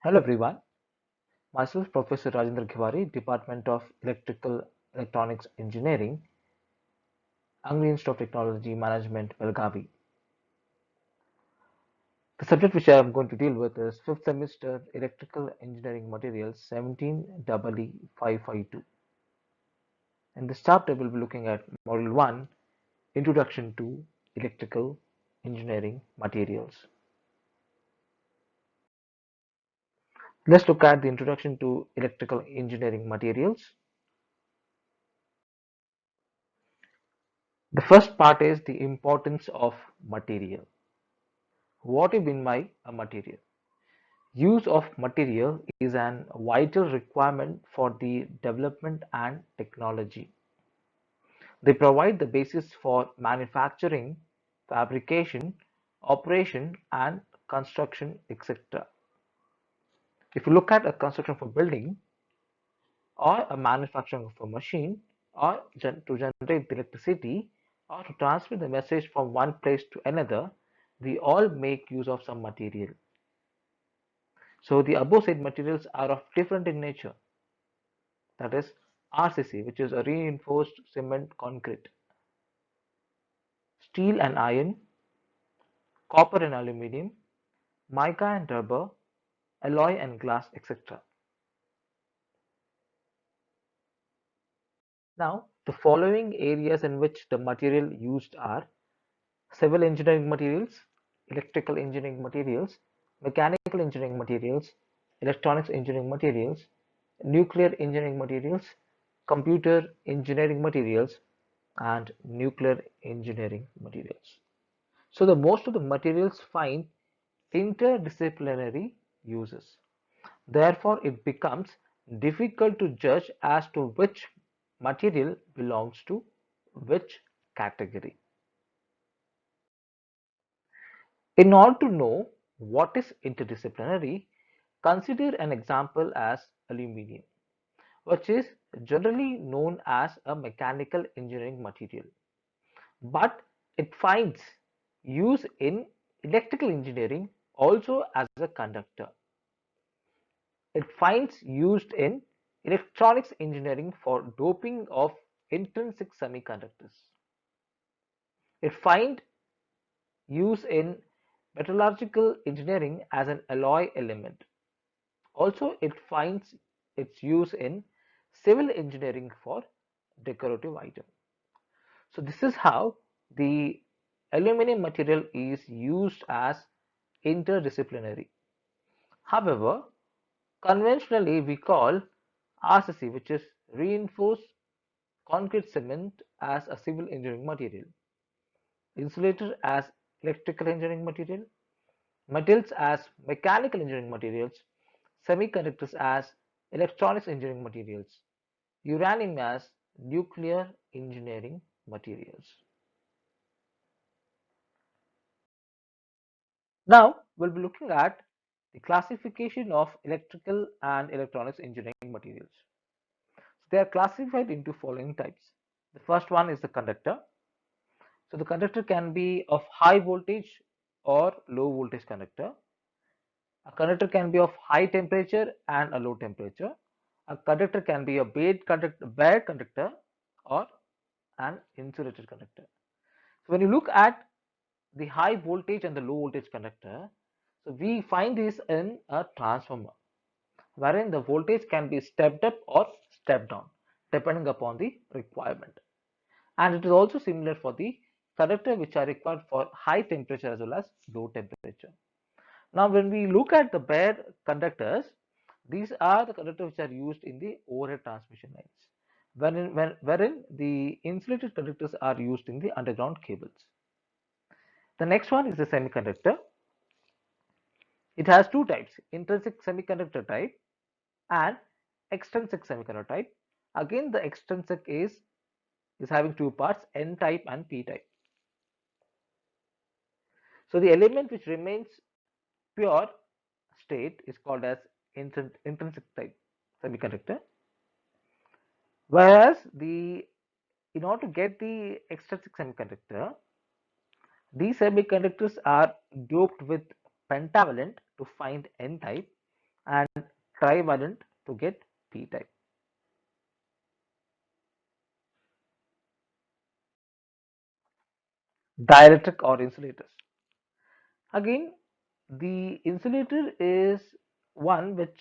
Hello everyone, myself Professor Rajendra Khiwari, Department of Electrical Electronics Engineering, Angli Institute of Technology Management, Belgavi. The subject which I am going to deal with is 5th semester Electrical Engineering Materials 17EE552. In this chapter, we'll be looking at Module 1, Introduction to Electrical Engineering Materials. Let's look at the Introduction to Electrical Engineering Materials. The first part is the importance of material. What do you mean by a material? Use of material is an vital requirement for the development and technology. They provide the basis for manufacturing, fabrication, operation, and construction, etc. If you look at a construction of a building or a manufacturing of a machine or to generate the electricity or to transmit the message from one place to another, we all make use of some material. So the above said materials are of different in nature, that is RCC, which is a reinforced cement concrete, steel and iron, copper and aluminium, mica and rubber, alloy and glass, etc. Now, the following areas in which the material used are civil engineering materials, electrical engineering materials, mechanical engineering materials, electronics engineering materials, nuclear engineering materials, computer engineering materials, and nuclear engineering materials. So the most of the materials find interdisciplinary uses. Therefore, it becomes difficult to judge as to which material belongs to which category. In order to know what is interdisciplinary, consider an example as aluminium, which is generally known as a mechanical engineering material, but it finds use in electrical engineering also as a conductor. It finds used in electronics engineering for doping of intrinsic semiconductors. It finds use in metallurgical engineering as an alloy element. Also, it finds its use in civil engineering for decorative item. So this is how the aluminum material is used as interdisciplinary. However, conventionally we call RCC, which is reinforced concrete cement, as a civil engineering material, insulator as electrical engineering material, metals as mechanical engineering materials, semiconductors as electronics engineering materials, uranium as nuclear engineering materials. Now we'll be looking at the classification of electrical and electronics engineering materials. So they are classified into following types. The first one is the conductor. So the conductor can be of high voltage or low voltage conductor. A conductor can be of high temperature and a low temperature. A conductor can be a bare conductor or an insulated conductor. So when you look at the high voltage and the low voltage conductor, so we find this in a transformer, wherein the voltage can be stepped up or stepped down depending upon the requirement. And it is also similar for the conductor which are required for high temperature as well as low temperature. Now when we look at the bare conductors, these are the conductors which are used in the overhead transmission lines, wherein the insulated conductors are used in the underground cables. The next one is the semiconductor. It has two types: intrinsic semiconductor type and extrinsic semiconductor type. Again, the extrinsic is having two parts, N type and P type. So the element which remains pure state is called as intrinsic type semiconductor, whereas the in order to get the extrinsic semiconductor, these semiconductors are doped with pentavalent to find N type, and trivalent to get p-type. Dielectric or insulators. Again, the insulator is one which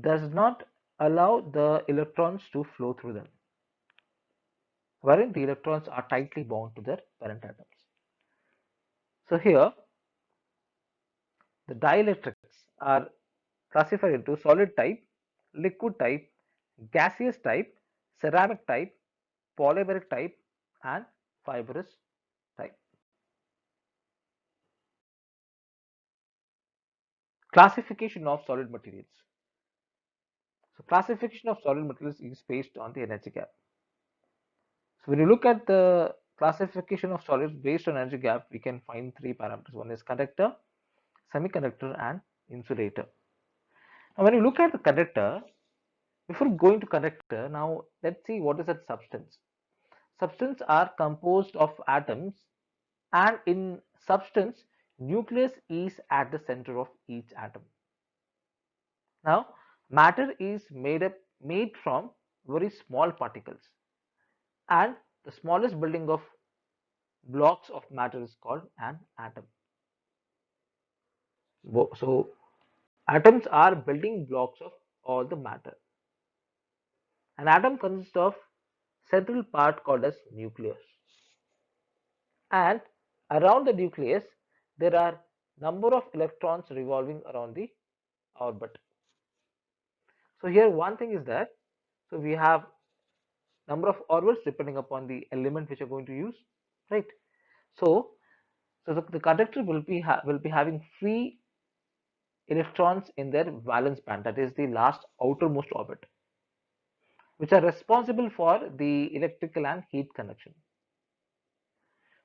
does not allow the electrons to flow through them, wherein the electrons are tightly bound to their parent atoms. So here, the dielectrics are classified into solid type, liquid type, gaseous type, ceramic type, polymeric type, and fibrous type. Classification of solid materials. So classification of solid materials is based on the energy gap. So when you look at the classification of solids based on energy gap, we can find three parameters. One is conductor, semiconductor, and insulator. Now when you look at the conductor, before going to conductor, now let's see what is that substance. Substance are composed of atoms, and in substance, nucleus is at the center of each atom. Now, matter is made from very small particles, and the smallest building of blocks of matter is called an atom. So, atoms are building blocks of all the matter. An atom consists of central part called as nucleus, and around the nucleus there are number of electrons revolving around the orbit. So here one thing is that, so we have number of orbits depending upon the element which you're going to use, right? So the conductor will be having free electrons in their valence band, that is the last outermost orbit, which are responsible for the electrical and heat conduction.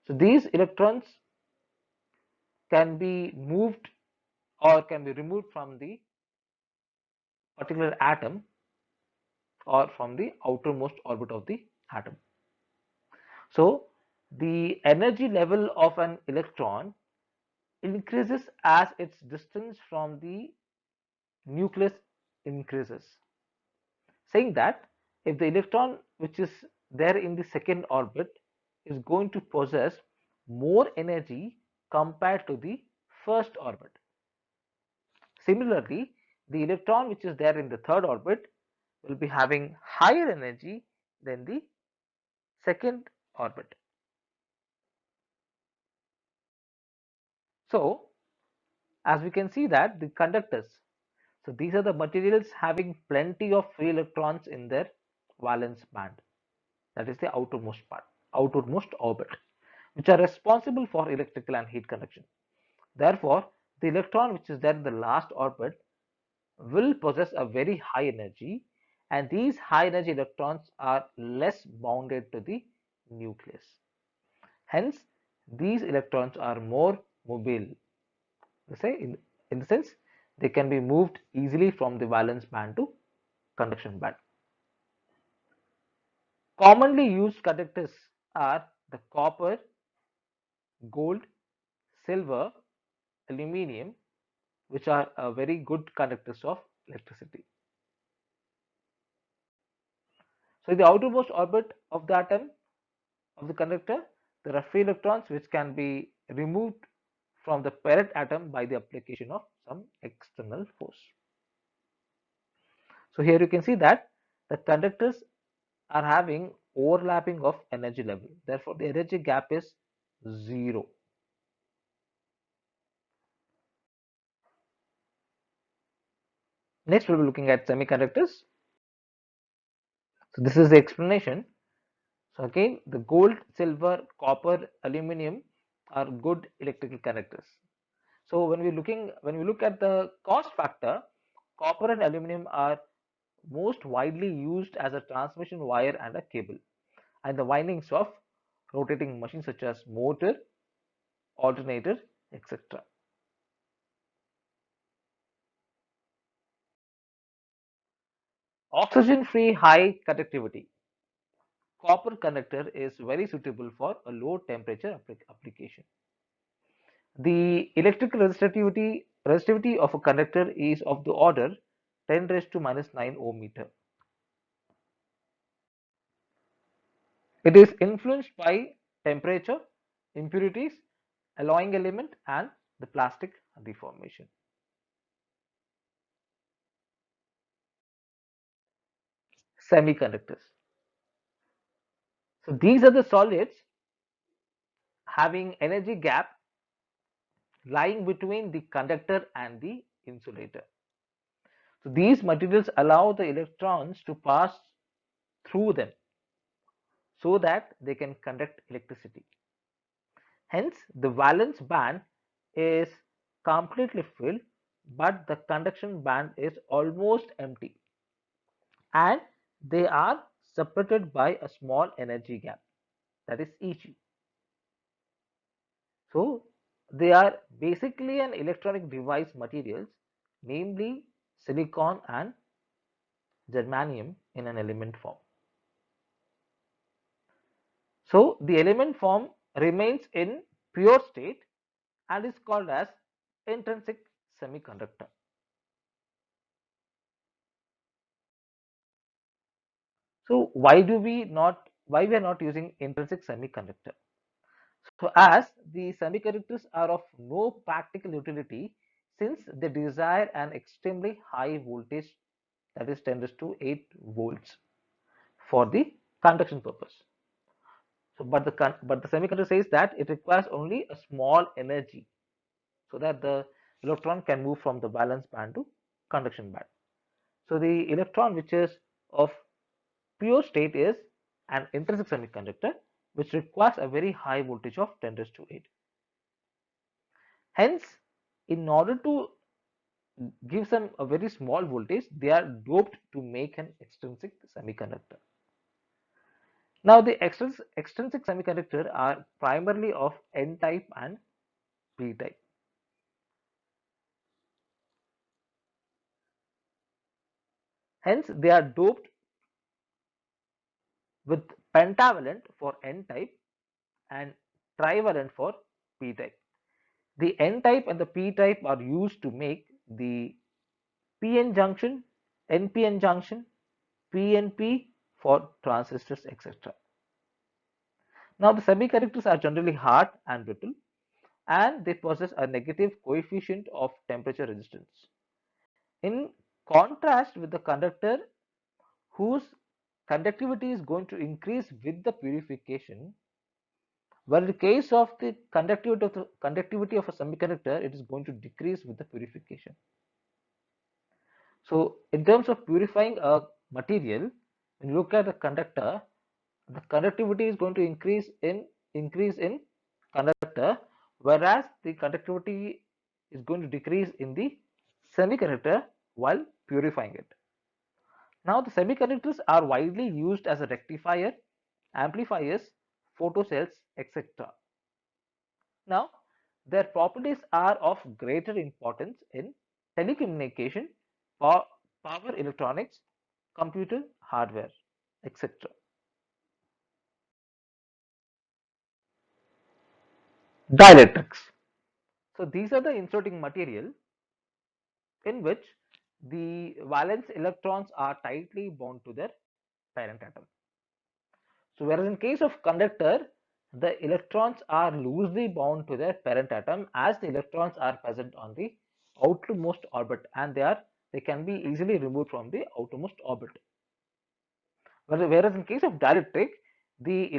So these electrons can be moved or can be removed from the particular atom or from the outermost orbit of the atom. So the energy level of an electron increases as its distance from the nucleus increases, saying that if the electron which is there in the second orbit is going to possess more energy compared to the first orbit. Similarly, the electron which is there in the third orbit will be having higher energy than the second orbit. So, as we can see that the conductors, so these are the materials having plenty of free electrons in their valence band, that is the outermost part, outermost orbit, which are responsible for electrical and heat conduction. Therefore, the electron which is there in the last orbit will possess a very high energy, and these high energy electrons are less bounded to the nucleus. Hence, these electrons are more mobile. Say in the sense they can be moved easily from the valence band to conduction band. Commonly used conductors are the copper, gold, silver, aluminium, which are very good conductors of electricity. So, in the outermost orbit of the atom of the conductor, there are free electrons which can be removed from the parent atom by the application of some external force. So, here you can see that the conductors are having overlapping of energy level. Therefore, the energy gap is 0. Next, we'll be looking at semiconductors. So, this is the explanation. So, again, the gold, silver, copper, aluminum are good electrical conductors. So, when we look at the cost factor, copper and aluminum are most widely used as a transmission wire and a cable, and the windings of rotating machines such as motor, alternator, etc. Oxygen-free high conductivity. Copper conductor is very suitable for a low temperature application. The electrical resistivity of a conductor is of the order 10 raised to minus 9 ohm meter. It is influenced by temperature, impurities, alloying element, and the plastic deformation. Semiconductors. So these are the solids having energy gap lying between the conductor and the insulator. So these materials allow the electrons to pass through them so that they can conduct electricity. Hence, the valence band is completely filled, but the conduction band is almost empty, and they are separated by a small energy gap, that is Eg. So, they are basically an electronic device materials, namely silicon and germanium in an element form. So, the element form remains in pure state and is called as intrinsic semiconductor. So why we are not using intrinsic semiconductor? So as the semiconductors are of no practical utility since they desire an extremely high voltage, that is 10 to 8 volts for the conduction purpose. So but the semiconductor says that it requires only a small energy so that the electron can move from the valence band to conduction band. So the electron which is of pure state is an intrinsic semiconductor which requires a very high voltage of 10 raised to 8. Hence, in order to give them a very small voltage, they are doped to make an extrinsic semiconductor. Now, the extrinsic semiconductor are primarily of N type and P type. Hence, they are doped with pentavalent for N type and trivalent for P type. The N type and the P type are used to make the PN junction, NPN junction, PNP for transistors, etc. Now, the semiconductors are generally hard and brittle and they possess a negative coefficient of temperature resistance. In contrast with the conductor whose conductivity is going to increase with the purification, while in the case of the conductivity of a semiconductor, it is going to decrease with the purification. So, in terms of purifying a material, when you look at the conductor, the conductivity is going to increase in conductor, whereas the conductivity is going to decrease in the semiconductor while purifying it. Now, the semiconductors are widely used as a rectifier, amplifiers, photocells, etc. Now, their properties are of greater importance in telecommunication, power electronics, computer hardware, etc. Dielectrics. So these are the insulating material in which the valence electrons are tightly bound to their parent atom. So whereas in case of conductor, the electrons are loosely bound to their parent atom as the electrons are present on the outermost orbit and they can be easily removed from the outermost orbit. Whereas in case of dielectric, the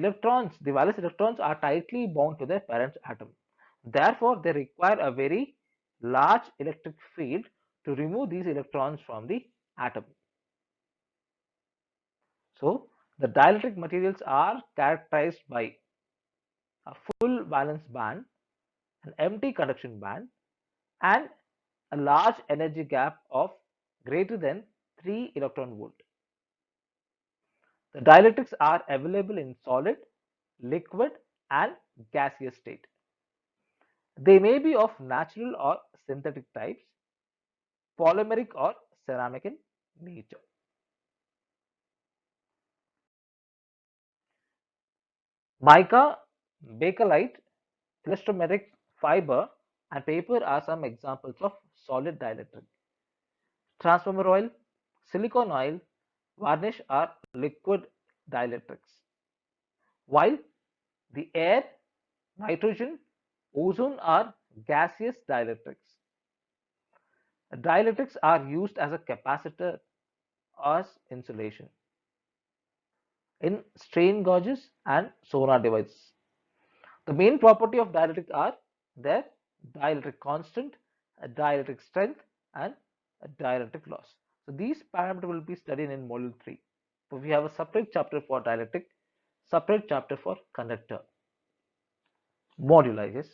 valence electrons are tightly bound to their parent atom. Therefore, they require a very large electric field to remove these electrons from the atom. So, the dielectric materials are characterized by a full valence band, an empty conduction band, and a large energy gap of greater than 3 electron volt. The dielectrics are available in solid, liquid, and gaseous state. They may be of natural or synthetic types, polymeric or ceramic in nature. Mica, bakelite, elastomeric fiber and paper are some examples of solid dielectric. Transformer oil, silicon oil, varnish are liquid dielectrics, while the air, nitrogen, ozone are gaseous dielectrics. Dielectrics are used as a capacitor or insulation in strain gauges and sonar devices. The main property of dielectric are their dielectric constant, dielectric strength, and dielectric loss. So these parameters will be studied in module 3. So we have a separate chapter for dielectric, separate chapter for conductor module, I guess.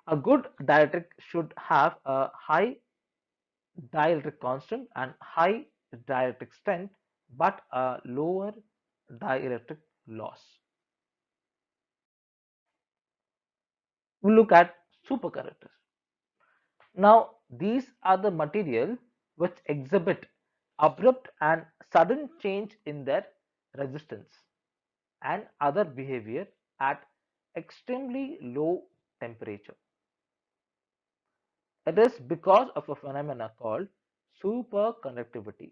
A good dielectric should have a high dielectric constant and high dielectric strength, but a lower dielectric loss. We look at superconductors. Now, these are the material which exhibit abrupt and sudden change in their resistance and other behavior at extremely low temperature. It is because of a phenomena called superconductivity,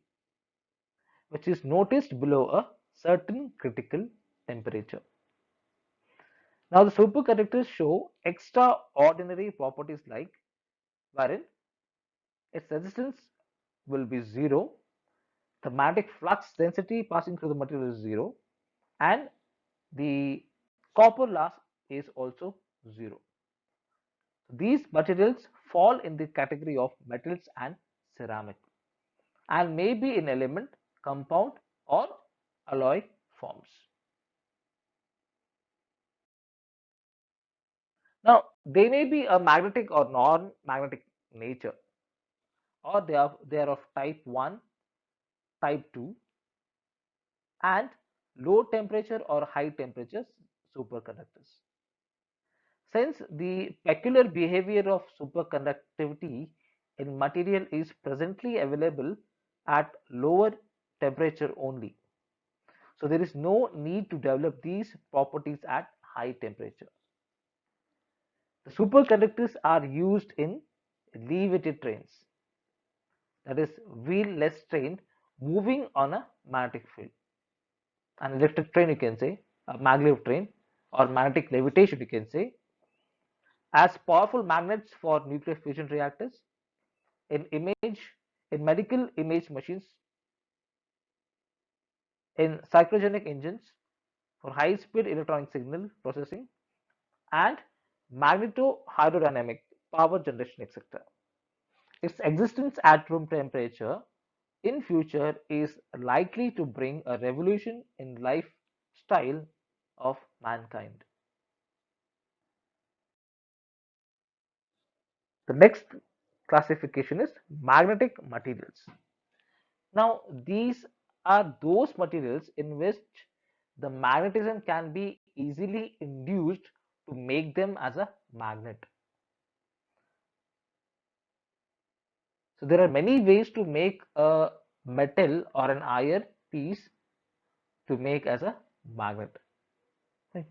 which is noticed below a certain critical temperature. Now, the superconductors show extraordinary properties like wherein its resistance will be zero, the magnetic flux density passing through the material is zero, and the copper loss is also zero. These materials fall in the category of metals and ceramic and may be in element, compound, or alloy forms. Now, they may be a magnetic or non-magnetic nature, or they are of type 1, type 2, and low temperature or high temperature superconductors. Since the peculiar behavior of superconductivity in material is presently available at lower temperature only, so there is no need to develop these properties at high temperature. The superconductors are used in leviated trains, that is wheel-less train moving on a magnetic field. An electric train, you can say, a maglev train, or magnetic levitation, you can say, as powerful magnets for nuclear fusion reactors, in medical image machines, in cyclogenic engines for high-speed electronic signal processing, and magneto-hydrodynamic power generation, etc. Its existence at room temperature in future is likely to bring a revolution in lifestyle of mankind. The next classification is magnetic materials. Now, these are those materials in which the magnetism can be easily induced to make them as a magnet. So, there are many ways to make a metal or an iron piece to make as a magnet. Right.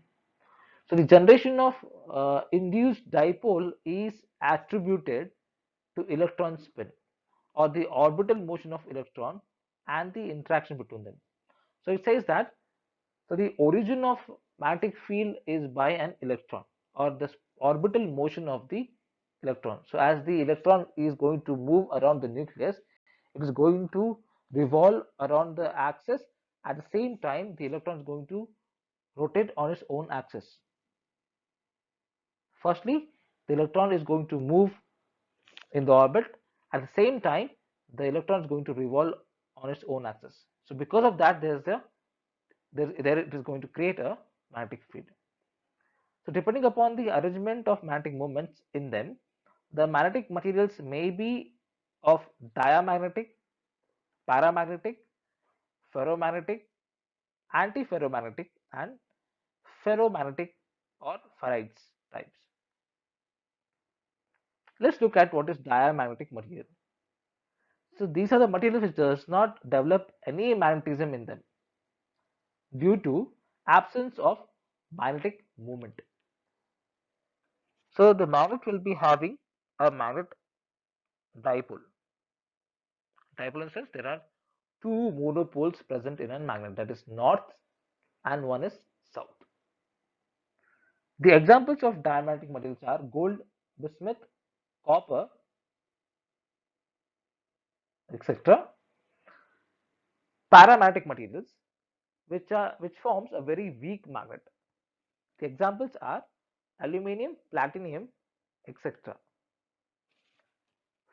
So, the generation of induced dipole is attributed to electron spin or the orbital motion of electron and the interaction between them. So it says that the origin of magnetic field is by an electron or the orbital motion of the electron. So as the electron is going to move around the nucleus, it is going to revolve around the axis. At the same time, the electron is going to rotate on its own axis. Firstly, the electron is going to move in the orbit. At the same time, the electron is going to revolve on its own axis. So because of that, there it is going to create a magnetic field. So depending upon the arrangement of magnetic moments in them, the magnetic materials may be of diamagnetic, paramagnetic, ferromagnetic, antiferromagnetic, and ferromagnetic or ferrites types. Let's look at what is diamagnetic material. So these are the materials which does not develop any magnetism in them due to absence of magnetic moment. So the magnet will be having a magnet dipole. Dipole in the sense there are two monopoles present in a magnet, that is north and one is south. The examples of diamagnetic materials are gold, bismuth, copper, etc. Paramagnetic materials, which forms a very weak magnet. The examples are aluminium, platinum, etc.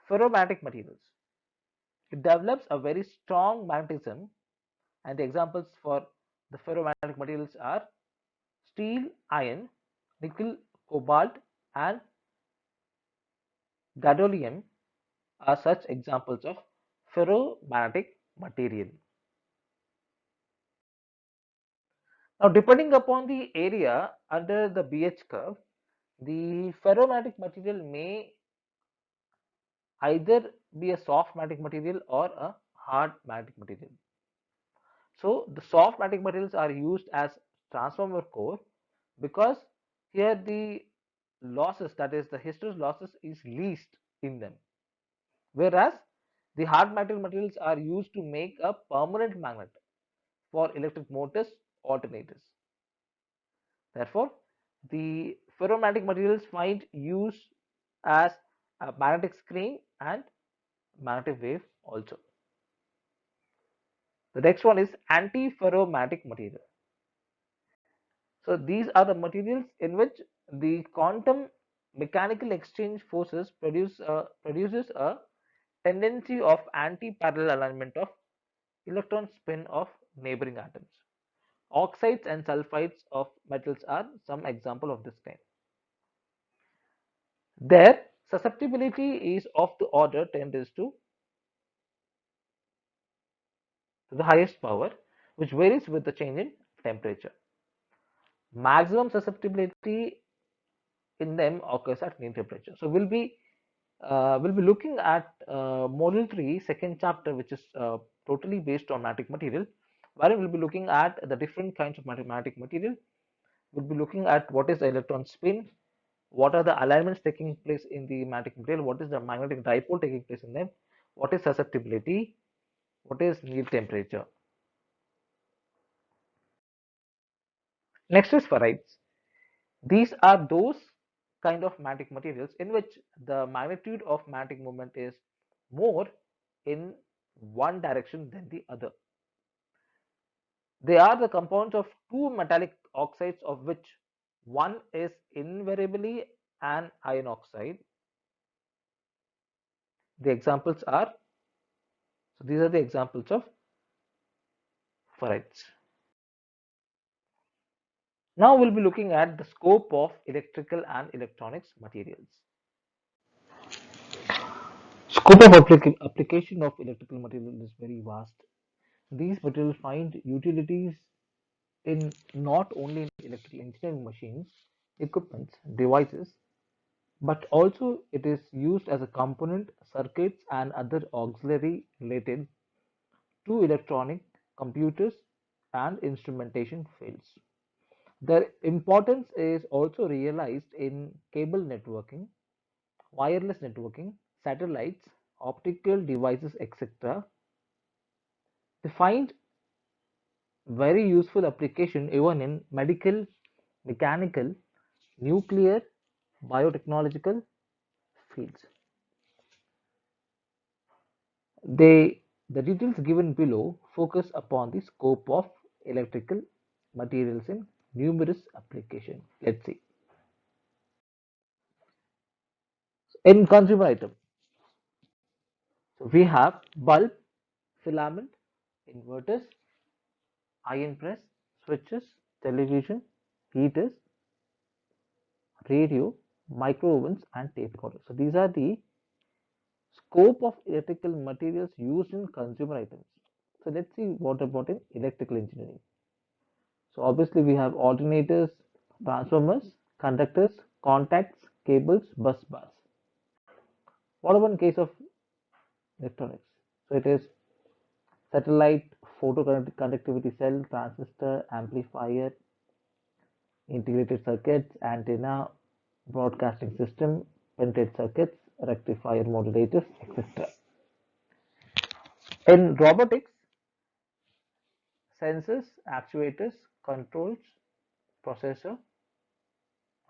Ferromagnetic materials. It develops a very strong magnetism, and the examples for the ferromagnetic materials are steel, iron, nickel, cobalt, and gadolinium are such examples of ferromagnetic material. Now, depending upon the area under the BH curve, the ferromagnetic material may either be a soft magnetic material or a hard magnetic material. So the soft magnetic materials are used as transformer core because here the losses, that is the hysteresis losses, is least in them, whereas the hard magnetic materials are used to make a permanent magnet for electric motors, alternators. Therefore, the ferromagnetic materials find use as a magnetic screen and magnetic wave also. The next one is antiferromagnetic material. So these are the materials in which the quantum mechanical exchange forces produces a tendency of anti-parallel alignment of electron spin of neighboring atoms. Oxides and sulfides of metals are some example of this kind. Their susceptibility is of the order 10 raised to the highest power, which varies with the change in temperature. Maximum susceptibility in them occurs at mean temperature. So we'll be looking at module 3 second chapter, which is totally based on magnetic material, wherein we'll be looking at the different kinds of magnetic material. We'll be looking at what is the electron spin, what are the alignments taking place in the magnetic material, what is the magnetic dipole taking place in them, what is susceptibility, what is near temperature. Next is ferrites. These are those kind of magnetic materials in which the magnitude of magnetic moment is more in one direction than the other. They are the compounds of two metallic oxides, of which one is invariably an iron oxide. The examples are, so these are the examples of ferrites. Now we'll be looking at the scope of electrical and electronics materials. Scope of application of electrical material is very vast. These materials find utilities in not only in electrical engineering machines, equipments, devices, but also it is used as a component, circuits, and other auxiliary related to electronic computers and instrumentation fields. Their importance is also realized in cable networking, wireless networking, satellites, optical devices, etc. They find very useful application even in medical, mechanical, nuclear, biotechnological fields. The details given below focus upon the scope of electrical materials in numerous applications. Let's see. In consumer item, so we have bulb, filament, inverters, iron press, switches, television, heaters, radio, micro ovens, and tape recorders. So these are the scope of electrical materials used in consumer items. So let's see what about in electrical engineering. So obviously we have alternators, transformers, conductors, contacts, cables, bus bars. What about in case of electronics? So it is satellite, photoconductivity cell, transistor, amplifier, integrated circuits, antenna, broadcasting system, printed circuits, rectifier modulators, etc. In robotics, sensors, actuators, controls, processor,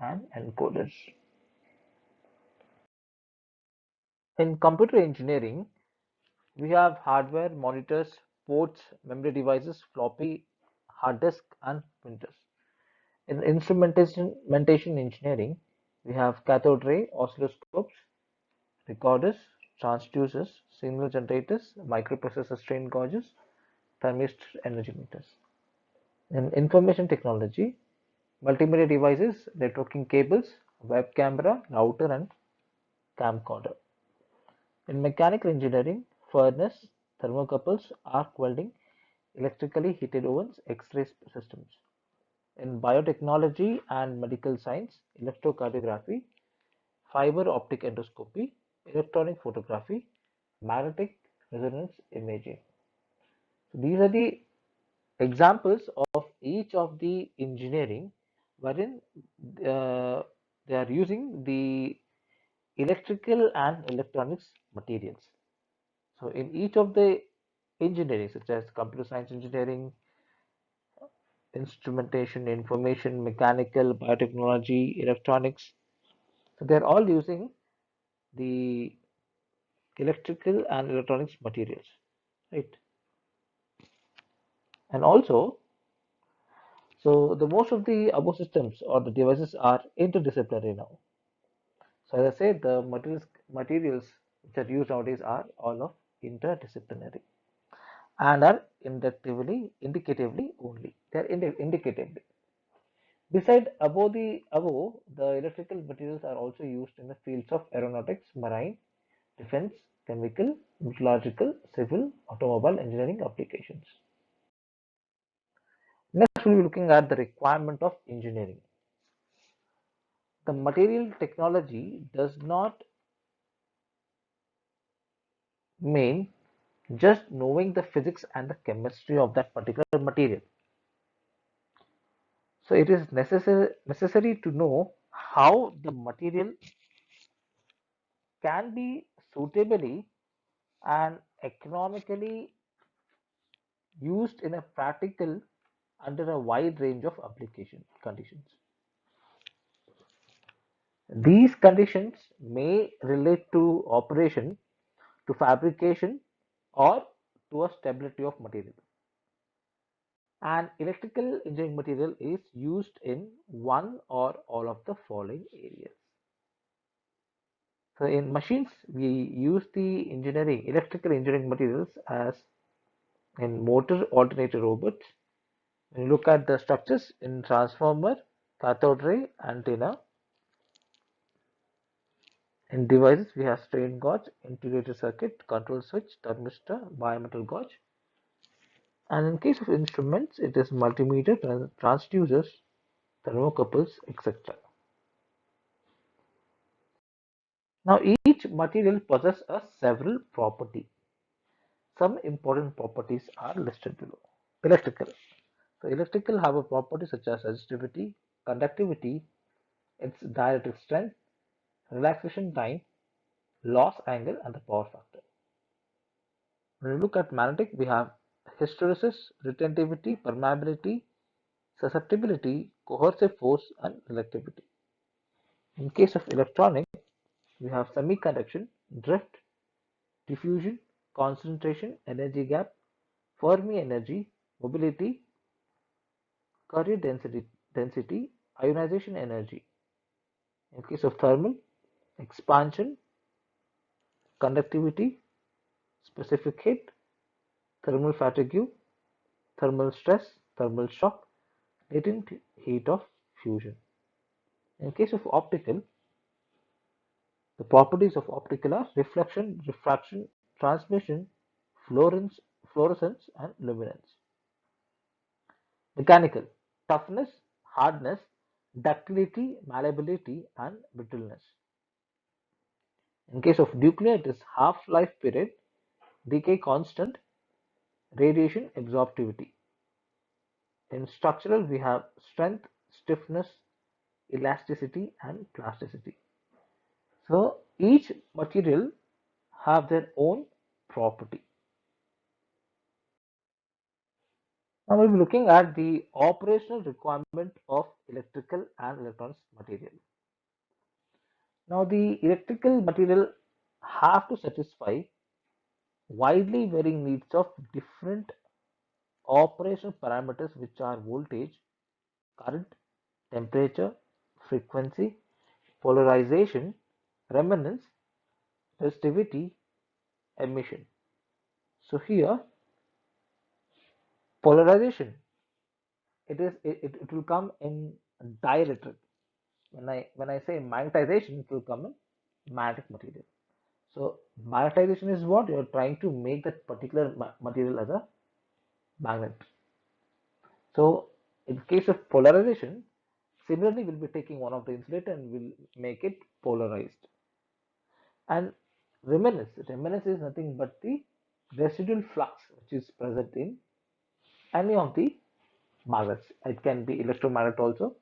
and encoders. In computer engineering, we have hardware, monitors, ports, memory devices, floppy, hard disk, and printers. In instrumentation engineering, we have cathode ray oscilloscopes, recorders, transducers, signal generators, microprocessor strain gauges, thermistor energy meters. In information technology, multimedia devices, networking cables, web camera, router, and camcorder. In mechanical engineering, furnace, thermocouples, arc welding, electrically heated ovens, X-ray systems. In biotechnology and medical science, electrocardiography, fiber optic endoscopy, electronic photography, magnetic resonance imaging. So these are the examples of each of the engineering wherein uh, they are using the electrical and electronics materials. So in each of the engineering, such as computer science engineering, instrumentation, information, mechanical, biotechnology, electronics, so they're all using the electrical and electronics materials, right? And also, so the most of the above systems or the devices are interdisciplinary now. So as I said, the materials which are used nowadays are all of interdisciplinary and are indicatively only. They are indicatively. Beside above, the electrical materials are also used in the fields of aeronautics, marine, defense, chemical, metallurgical, civil, automobile engineering applications. Next, we'll be looking at the requirement of engineering. The material technology does not mean just knowing the physics and the chemistry of that particular material. So it is necessary to know how the material can be suitably and economically used in a practical under a wide range of application conditions. These conditions may relate to operation, to fabrication, or to a stability of material. An electrical engineering material is used in one or all of the following areas. So in machines, we use the electrical engineering materials as in motor alternator robots. When you look at the structures in transformer, cathode ray, antenna, in devices we have strain gauge, integrated circuit, control switch, thermistor, bimetal gauge. And in case of instruments, it is multimeter, transducers, thermocouples, etc. Now each material possesses a several property. Some important properties are listed below. Electrical. So electrical have a property such as resistivity, conductivity, its dielectric strength, relaxation time, loss angle, and the power factor. When we look at magnetic, we have hysteresis, retentivity, permeability, susceptibility, coercive force, and reactivity. In case of electronic, we have semiconduction, drift, diffusion, concentration, energy gap, Fermi energy, mobility, Carrier density, ionization energy. In case of thermal, expansion, conductivity, specific heat, thermal fatigue, thermal stress, thermal shock, latent heat of fusion. In case of optical, the properties of optical are reflection, refraction, transmission, fluorescence, and luminance. Mechanical, toughness, hardness, ductility, malleability, and brittleness. In case of nuclear, it is half-life period, decay constant, radiation absorptivity. In structural, we have strength, stiffness, elasticity, and plasticity. So each material have their own property. Now we'll be looking at the operational requirement of electrical and electronics material. Now the electrical material have to satisfy widely varying needs of different operational parameters, which are voltage, current, temperature, frequency, polarization, resonance, resistivity, emission. So here polarization, it will come in dielectric. When I say magnetization, it will come in magnetic material. So magnetization is what you're trying to make that particular material as a magnet. So in case of polarization, similarly we'll be taking one of the insulator and we'll make it polarized. And resonance is nothing but the residual flux which is present in any of the magnets. It can be electromagnet also.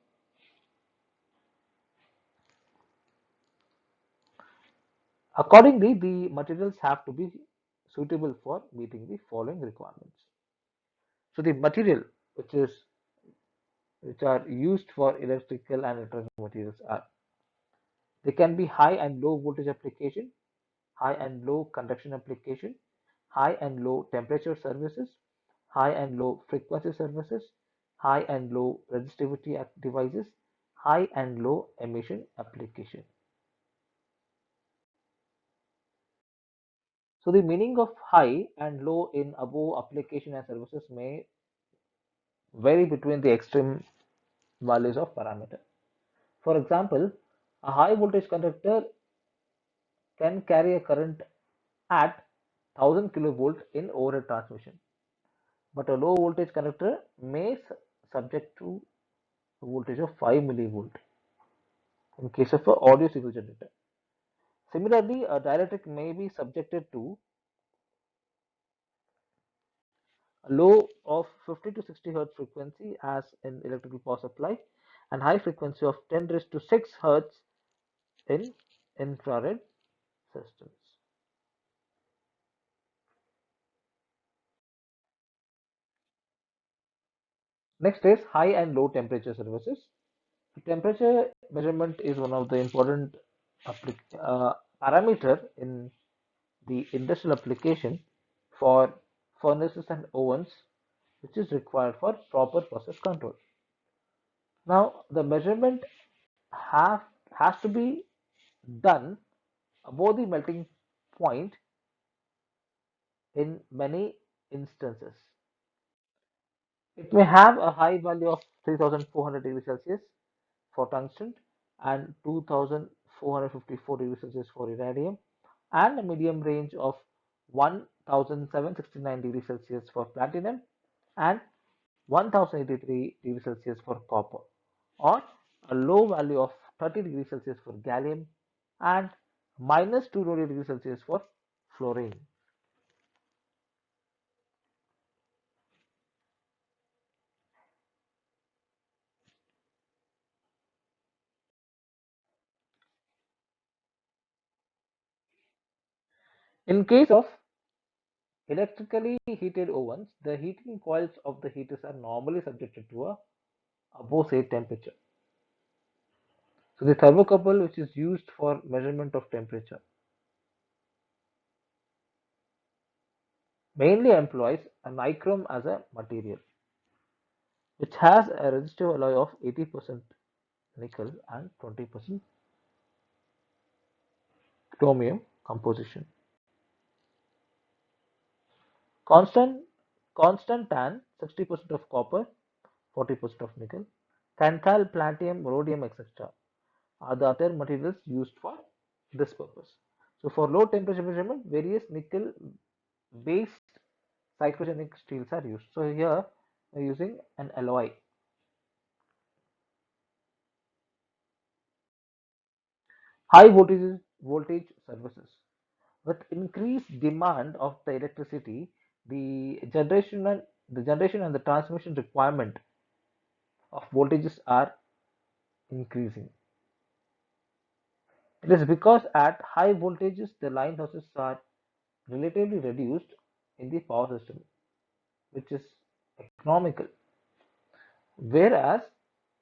Accordingly, the materials have to be suitable for meeting the following requirements. So the material which is which are used for electrical and electronic materials are, they can be high and low voltage application, high and low conduction application, high and low temperature services, high and low frequency services, high and low resistivity devices, high and low emission application. So the meaning of high and low in above application and services may vary between the extreme values of parameter. For example, a high voltage conductor can carry a current at 1000 kilovolt in overhead transmission, but a low voltage conductor may subject to a voltage of 5 millivolt in case of an audio signal generator. Similarly, a dielectric may be subjected to a low of 50 to 60 hertz frequency as in electrical power supply and high frequency of 10 raised to 6 hertz in infrared systems. Next is high and low temperature services. Temperature measurement is one of the important parameter in the industrial application for furnaces and ovens, which is required for proper process control. Now, the measurement have has to be done above the melting point in many instances. It may have a high value of 3400 degrees Celsius for tungsten and 2454 degrees Celsius for iridium, and a medium range of 1769 degrees Celsius for platinum and 1083 degrees Celsius for copper, or a low value of 30 degrees Celsius for gallium and minus 220 degrees Celsius for fluorine. In case of electrically heated ovens, the heating coils of the heaters are normally subjected to a above say temperature. So the thermocouple, which is used for measurement of temperature, mainly employs a nichrome as a material, which has a resistive alloy of 80% nickel and 20% chromium composition. Constant constant tan 60% of copper, 40% of nickel, tantal, platinum, rhodium, etc. are the other materials used for this purpose. So for low temperature measurement, various nickel based cyclogenic steels are used. So here we're using an alloy. High voltage services. With increased demand of the electricity, the generation and the transmission requirement of voltages are increasing. It is because at high voltages the line losses are relatively reduced in the power system, which is economical, whereas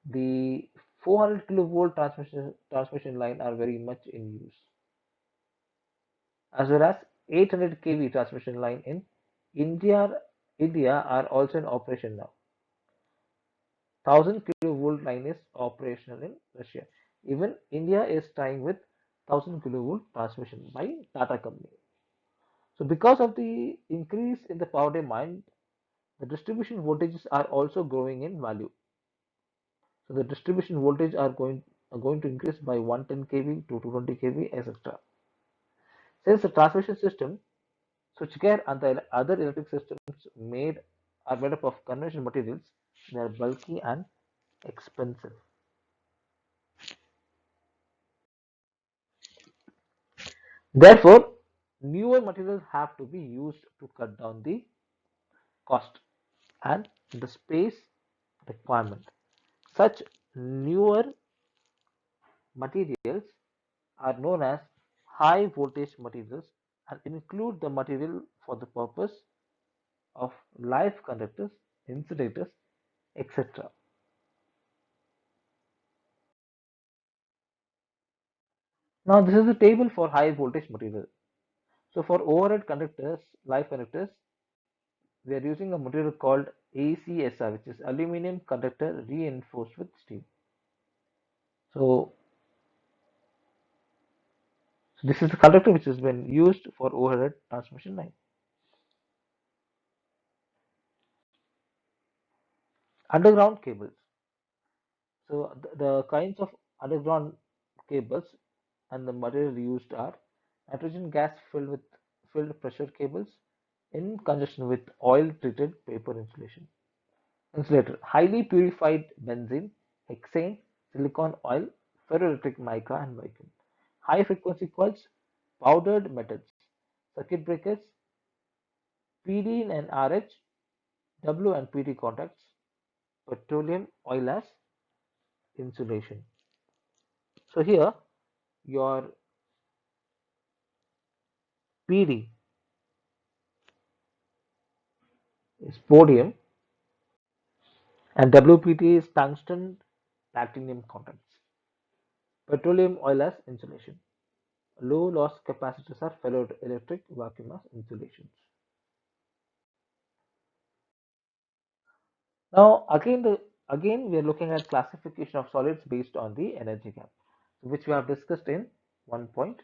the 400 kilovolt transmission line are very much in use, as well as 800 kV transmission line in India India are also in operation now. 1000 kilovolt line is operational in Russia. Even India is trying with 1000 kilovolt transmission by Tata company. So because of the increase in the power demand, the distribution voltages are also growing in value. So the distribution voltage are going to increase by 110 kV to 220 kV, etc. Since the transmission system, switchgear and the other electric systems are made up of conventional materials, they are bulky and expensive. Therefore, newer materials have to be used to cut down the cost and the space requirement. Such newer materials are known as high voltage materials and include the material for the purpose of live conductors, insulators, etc. Now, this is a table for high voltage material. So, for overhead conductors, live conductors, we are using a material called ACSR, which is aluminum conductor reinforced with steel. So, this is the conductor which has been used for overhead transmission line. Underground cables. So, the kinds of underground cables and the material used are nitrogen gas filled pressure cables in conjunction with oil treated paper insulator, highly purified benzene, hexane, silicon oil, ferroelectric mica and vacuum, high frequency coils, powdered metals, circuit breakers, PD and RH, W and PD contacts, petroleum oil as insulation. So here your PD is podium and WPT is tungsten platinum contacts. Petroleum oil as insulation. Low loss capacitors are ferroelectric vacuum as insulations. Now again we are looking at classification of solids based on the energy gap, which we have discussed in 1.2.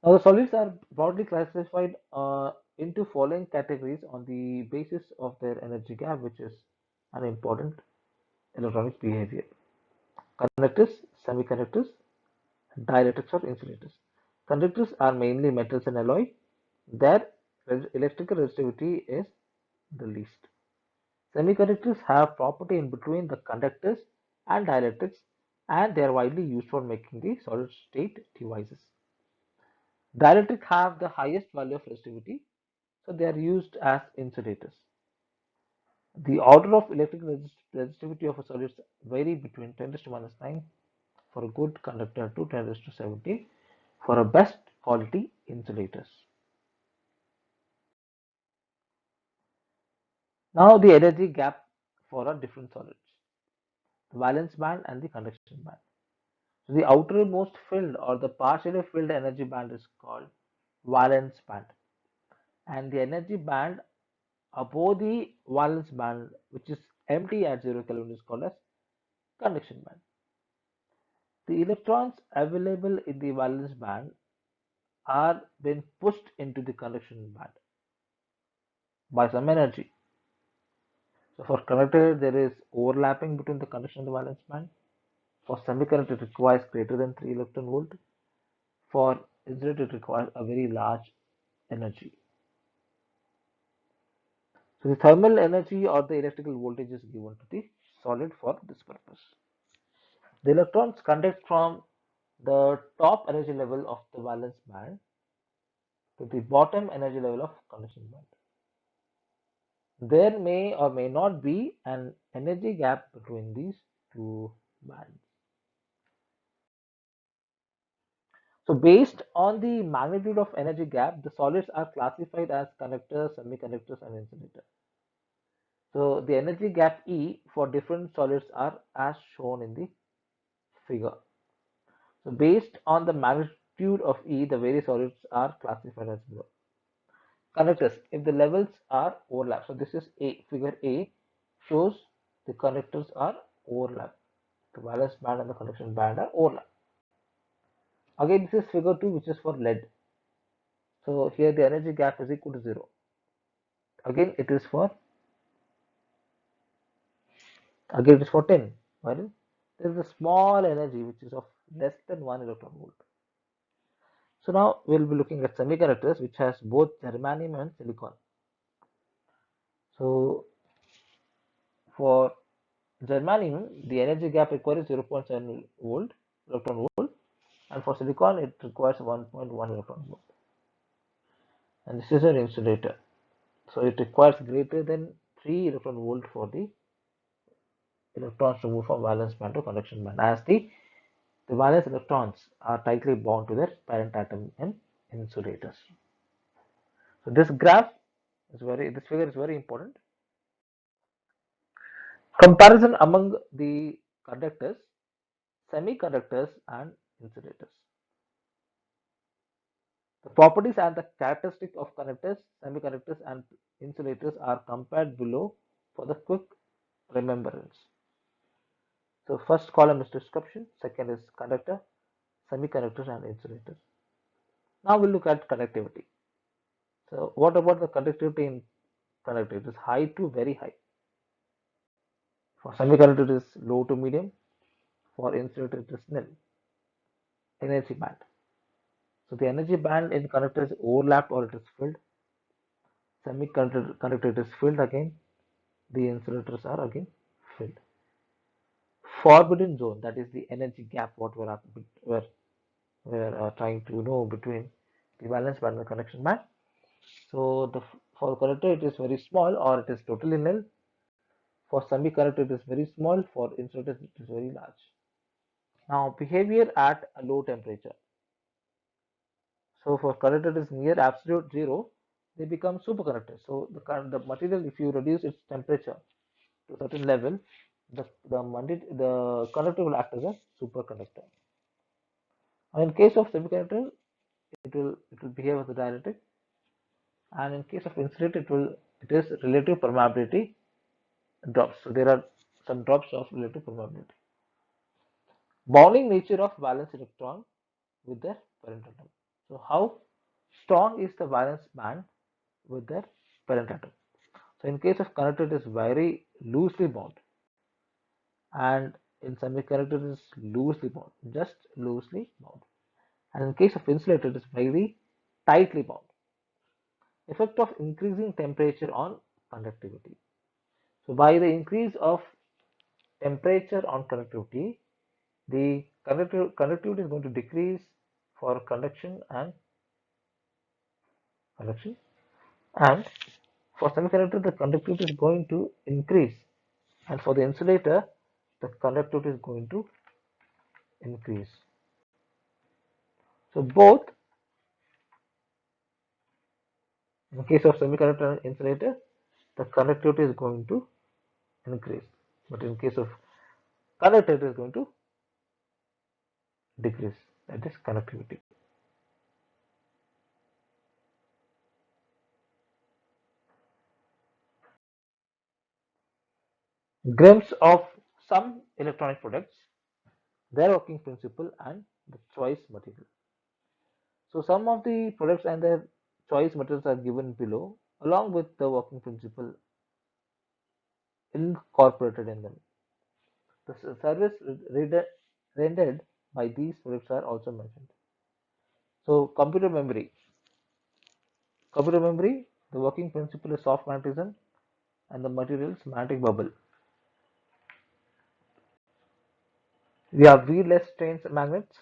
Now the solids are broadly classified into following categories on the basis of their energy gap, which is an important electronic behavior. Conductors, semiconductors, dielectrics or insulators. Conductors are mainly metals and alloy. Their electrical resistivity is the least. Semiconductors have property in between the conductors and dielectrics, and they are widely used for making the solid state devices. Dielectric have the highest value of resistivity, so they are used as insulators. The order of electrical resistivity of a solid vary between 10 to minus 9 for a good conductor to 10 to 17 for a best quality insulators. Now the energy gap for a different solids, the valence band and the conduction band. So the outermost filled or the partially filled energy band is called valence band, and the energy band above the valence band, which is empty at 0 Kelvin, is called as conduction band. The electrons available in the valence band are then pushed into the conduction band by some energy. So for conductor, there is overlapping between the conduction and the valence band. For semiconductor, it requires greater than 3 electron volt. For insulator, it requires a very large energy. So the thermal energy or the electrical voltage is given to the solid for this purpose. The electrons conduct from the top energy level of the valence band to the bottom energy level of conduction band. There may or may not be an energy gap between these two bands. So based on the magnitude of energy gap, the solids are classified as conductors, semiconductors, and insulators. So the energy gap E for different solids are as shown in the figure. So based on the magnitude of E, the various solids are classified as below. Conductors, if the levels are overlap. So this is A, figure A shows the conductors are overlap. The valence band and the conduction band are overlap. Again, this is figure 2, which is for lead. So here the energy gap is equal to 0. Again, it is for 10. Well, there is a small energy which is of less than 1 electron volt. So now we'll be looking at semiconductors, which has both germanium and silicon. So for germanium, the energy gap requires 0.7 volt electron volt, and for silicon it requires 1.1 electron volt. And this is an insulator, so it requires greater than 3 electron volt for the electrons to move from valence band to conduction band, as the valence electrons are tightly bound to their parent atom in insulators. So this figure is very important. Comparison among the conductors, semiconductors, and insulators. The properties and the characteristics of conductors, semiconductors, and insulators are compared below for the quick remembrance. So first column is description, second is conductor, semiconductors, and insulators. Now we'll look at conductivity. So what about the conductivity in conductor? It is high to very high. For semiconductor it is low to medium. For insulator it is nil. Energy band. So the energy band in conductor is overlapped or it is filled. Semiconductor it is filled again. The insulators are again filled. Forbidden zone, that is the energy gap what we're trying to know between the valence band and the conduction band. So for conductor it is very small or it is totally nil. For semiconductor it is very small. For insulator it is very large. Now behavior at a low temperature. So for conductor it is near absolute zero, they become superconductors. So the material, if you reduce its temperature to a certain level, the conductor will act as a superconductor. And in case of semiconductor, it will behave as a dielectric, and in case of insulator, it is relative permeability drops. So there are some drops of relative permeability. Bonding nature of valence electron with their parent atom. So how strong is the valence band with their parent atom? So in case of conductor, it is very loosely bound, and in semiconductor, it is loosely bound, just loosely bound. And in case of insulator, it is very tightly bound. Effect of increasing temperature on conductivity. So by the increase of temperature on conductivity, the conductivity is going to decrease for conduction, and for semiconductor the conductivity is going to increase, and for the insulator the conductivity is going to increase. So both, in case of semiconductor and insulator, the conductivity is going to increase, but in case of conductor it is going to decrease, that is conductivity. Glimpse of some electronic products, their working principle, and the choice material. So some of the products and their choice materials are given below, along with the working principle incorporated in them. The service rendered by these products are also mentioned. So computer memory, the working principle is soft magnetism, and the material is magnetic bubble. We have weedless strains magnets.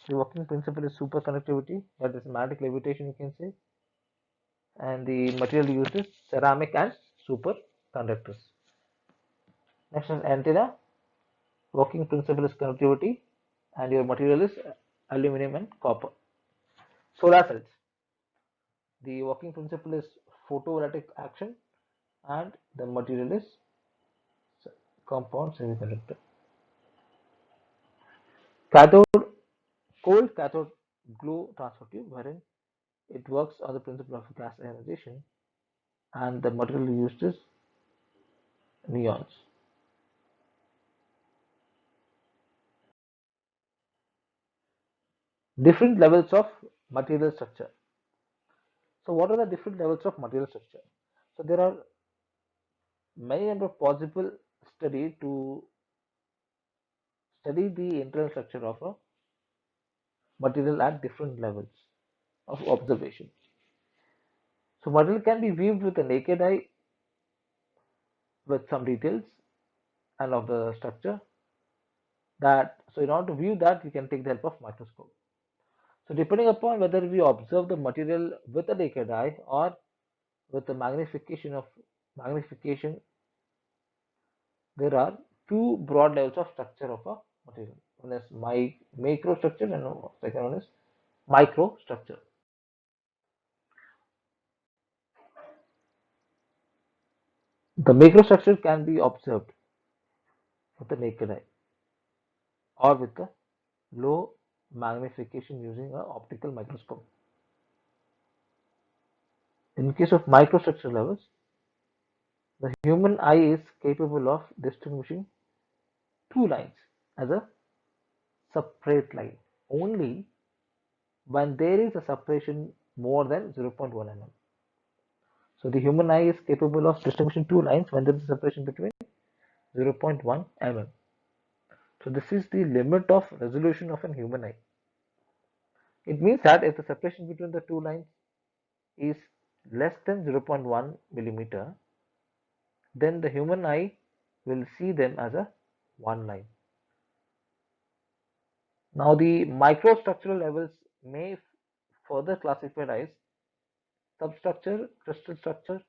The working principle is superconductivity, that is magnetic levitation, you can say. and the material used is ceramic and superconductors. Next is antenna. Working principle is conductivity, and your material is aluminum and copper. Solar cells. The working principle is photovoltaic action, and the material is compound semiconductor. Cathode, cold cathode glow transfer tube, wherein it works on the principle of gas ionization, and the material used is neons. Different levels of material structure. So, what are the different levels of material structure? So, there are many number of possible study to study the internal structure of a material at different levels of observation. So, material can be viewed with the naked eye with some details and of the structure. That so, in order to view that, we can take the help of microscope. So, depending upon whether we observe the material with the naked eye or with the magnification, there are two broad levels of structure of a material. One is macrostructure and second one is microstructure. The macrostructure can be observed with the naked eye or with the low magnification using an optical microscope. In case of microstructure levels, the human eye is capable of distinguishing two lines as a separate line only when there is a separation more than 0.1 mm. So the human eye is capable of distinguishing two lines when there is a separation between 0.1 mm. So this is the limit of resolution of a human eye. It means that if the separation between the two lines is less than 0.1 millimeter, then the human eye will see them as a one line. Now the microstructural levels may further classified as substructure, crystal structure,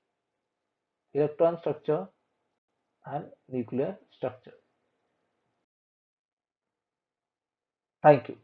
electron structure, and nuclear structure. Thank you.